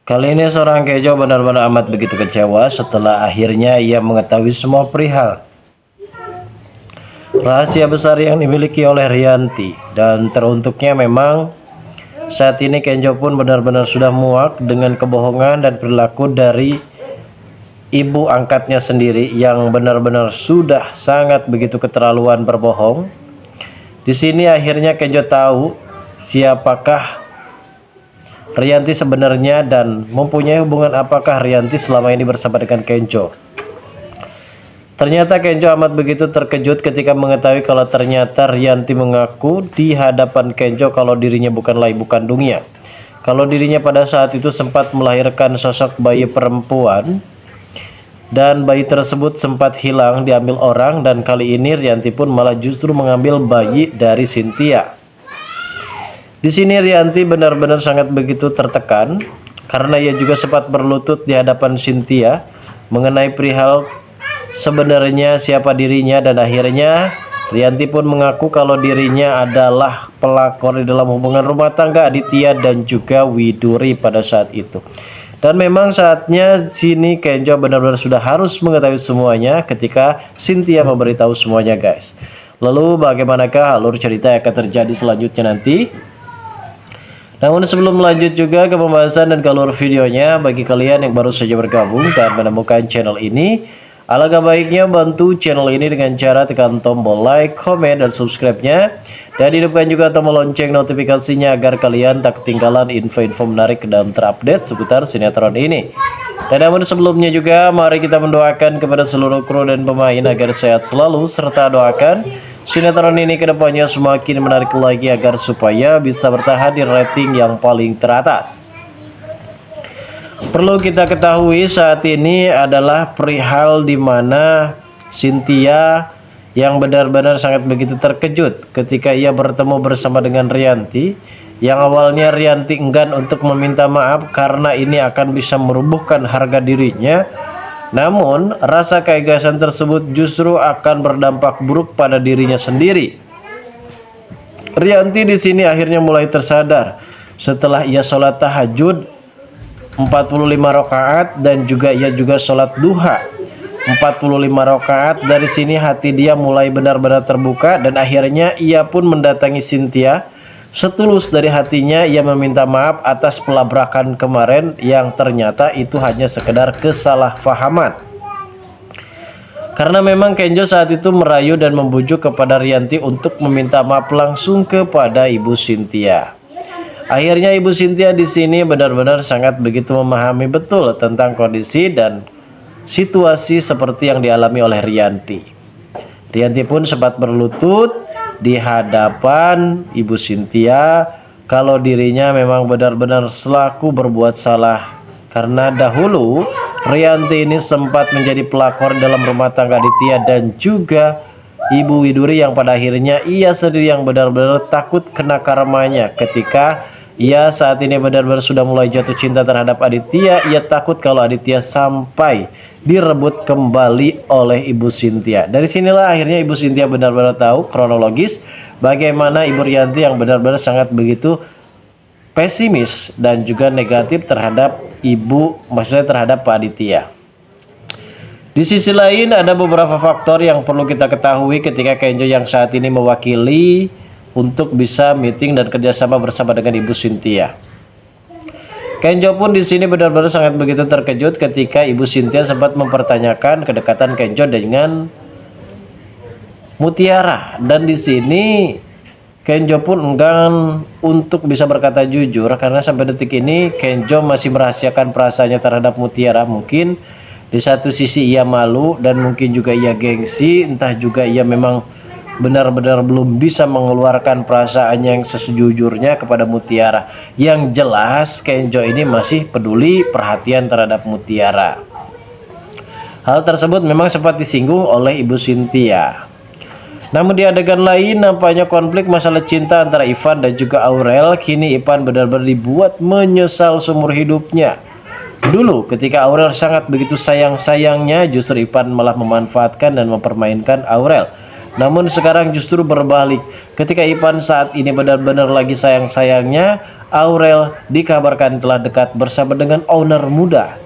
Kali ini seorang Kejo benar-benar amat begitu kecewa setelah akhirnya ia mengetahui semua perihal rahasia besar yang dimiliki oleh Rianti. Dan teruntuknya memang saat ini Kenjo pun benar-benar sudah muak dengan kebohongan dan perilaku dari ibu angkatnya sendiri yang benar-benar sudah sangat begitu keterlaluan berbohong. Di sini akhirnya Kenjo tahu siapakah Rianti sebenarnya dan mempunyai hubungan apakah Rianti selama ini bersama dengan Kenjo. Ternyata Kenjo amat begitu terkejut ketika mengetahui kalau ternyata Rianti mengaku di hadapan Kenjo kalau dirinya bukanlah ibu kandungnya. Kalau dirinya pada saat itu sempat melahirkan sosok bayi perempuan dan bayi tersebut sempat hilang diambil orang, dan kali ini Rianti pun malah justru mengambil bayi dari Cynthia. Di sini Rianti benar-benar sangat begitu tertekan karena ia juga sempat berlutut di hadapan Cynthia mengenai perihal sebenarnya siapa dirinya, dan akhirnya Rianti pun mengaku kalau dirinya adalah pelakor di dalam hubungan rumah tangga Aditya dan juga Widuri pada saat itu. Dan memang saatnya sini Kenjo benar-benar sudah harus mengetahui semuanya ketika Cynthia memberitahu semuanya, guys. Lalu bagaimanakah alur cerita yang akan terjadi selanjutnya nanti? Namun sebelum lanjut juga ke pembahasan dan alur videonya, bagi kalian yang baru saja bergabung dan menemukan channel ini, alangkah baiknya bantu channel ini dengan cara tekan tombol like, komen, dan subscribe-nya, dan hidupkan juga tombol lonceng notifikasinya agar kalian tak ketinggalan info-info menarik dan terupdate seputar sinetron ini. Dan namun sebelumnya juga, mari kita mendoakan kepada seluruh kru dan pemain agar sehat selalu, serta doakan sinetron ini kedepannya semakin menarik lagi agar supaya bisa bertahan di rating yang paling teratas. Perlu kita ketahui saat ini adalah perihal di mana Cynthia yang benar-benar sangat begitu terkejut ketika ia bertemu bersama dengan Rianti, yang awalnya Rianti enggan untuk meminta maaf karena ini akan bisa merubuhkan harga dirinya. Namun, rasa keegoisan tersebut justru akan berdampak buruk pada dirinya sendiri. Rianti di sini akhirnya mulai tersadar setelah ia sholat tahajud 45 rakaat dan juga ia juga sholat duha 45 rakaat. Dari sini hati dia mulai benar-benar terbuka dan akhirnya ia pun mendatangi Cynthia. Setulus dari hatinya ia meminta maaf atas pelabrakan kemarin yang ternyata itu hanya sekedar kesalahpahaman. Karena memang Kenjo saat itu merayu dan membujuk kepada Rianti untuk meminta maaf langsung kepada Ibu Cynthia. Akhirnya Ibu Cynthia di sini benar-benar sangat begitu memahami betul tentang kondisi dan situasi seperti yang dialami oleh Rianti. Rianti pun sempat berlutut di hadapan Ibu Cynthia kalau dirinya memang benar-benar selaku berbuat salah, karena dahulu Rianti ini sempat menjadi pelakor dalam rumah tangga Aditya dan juga Ibu Widuri, yang pada akhirnya ia sendiri yang benar-benar takut kena karmanya ketika ia saat ini benar-benar sudah mulai jatuh cinta terhadap Aditya. Ia takut kalau Aditya sampai direbut kembali oleh Ibu Cynthia. Dari sinilah akhirnya Ibu Cynthia benar-benar tahu kronologis bagaimana Ibu Rianti yang benar-benar sangat begitu pesimis dan juga negatif terhadap maksudnya terhadap Pak Aditya. Di sisi lain ada beberapa faktor yang perlu kita ketahui ketika Kenjo yang saat ini mewakili untuk bisa meeting dan kerjasama bersama dengan Ibu Cynthia. Kenjo pun di sini benar-benar sangat begitu terkejut ketika Ibu Cynthia sempat mempertanyakan kedekatan Kenjo dengan Mutiara, dan di sini Kenjo pun enggan untuk bisa berkata jujur karena sampai detik ini Kenjo masih merahasiakan perasaannya terhadap Mutiara. Mungkin di satu sisi ia malu dan mungkin juga ia gengsi, entah juga ia memang benar-benar belum bisa mengeluarkan perasaannya yang sejujurnya kepada Mutiara. Yang jelas Kenjo ini masih peduli perhatian terhadap Mutiara. Hal tersebut memang sempat disinggung oleh Ibu Cynthia. Namun di adegan lain nampaknya konflik masalah cinta antara Ivan dan juga Aurel. Kini Ivan benar-benar dibuat menyesal seumur hidupnya. Dulu ketika Aurel sangat begitu sayang-sayangnya, justru Ivan malah memanfaatkan dan mempermainkan Aurel. Namun sekarang justru berbalik. Ketika Ivan saat ini benar-benar lagi sayang-sayangnya, Aurel dikabarkan telah dekat bersama dengan owner muda,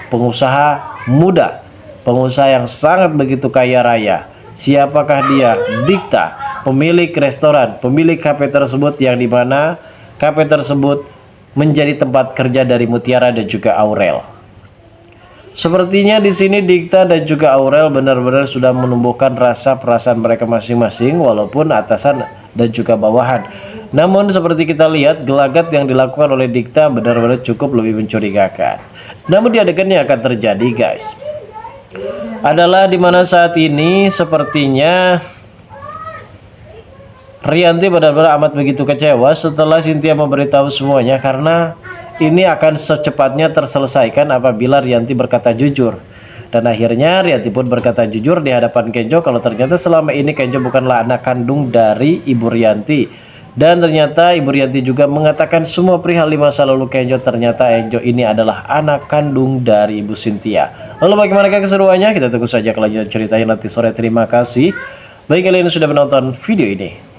pengusaha muda, pengusaha yang sangat begitu kaya raya. Siapakah dia? Dikta, pemilik restoran, pemilik kafe tersebut, yang dimana kafe tersebut menjadi tempat kerja dari Mutiara dan juga Aurel. Sepertinya di sini Dikta dan juga Aurel benar-benar sudah menumbuhkan rasa perasaan mereka masing-masing, walaupun atasan dan juga bawahan. Namun seperti kita lihat, gelagat yang dilakukan oleh Dikta benar-benar cukup lebih mencurigakan. Namun di adegan yang akan terjadi, guys, adalah dimana saat ini sepertinya Rianti benar-benar amat begitu kecewa setelah Cynthia memberitahu semuanya, karena ini akan secepatnya terselesaikan apabila Rianti berkata jujur. Dan akhirnya Rianti pun berkata jujur di hadapan Kenjo kalau ternyata selama ini Kenjo bukanlah anak kandung dari Ibu Rianti. Dan ternyata Ibu Rianti juga mengatakan semua perihal di masa lalu Kenjo. Ternyata Kenjo ini adalah anak kandung dari Ibu Cynthia. Lalu bagaimana keseruannya? Kita tunggu saja kelanjutan ceritanya nanti sore. Terima kasih bagi kalian yang sudah menonton video ini.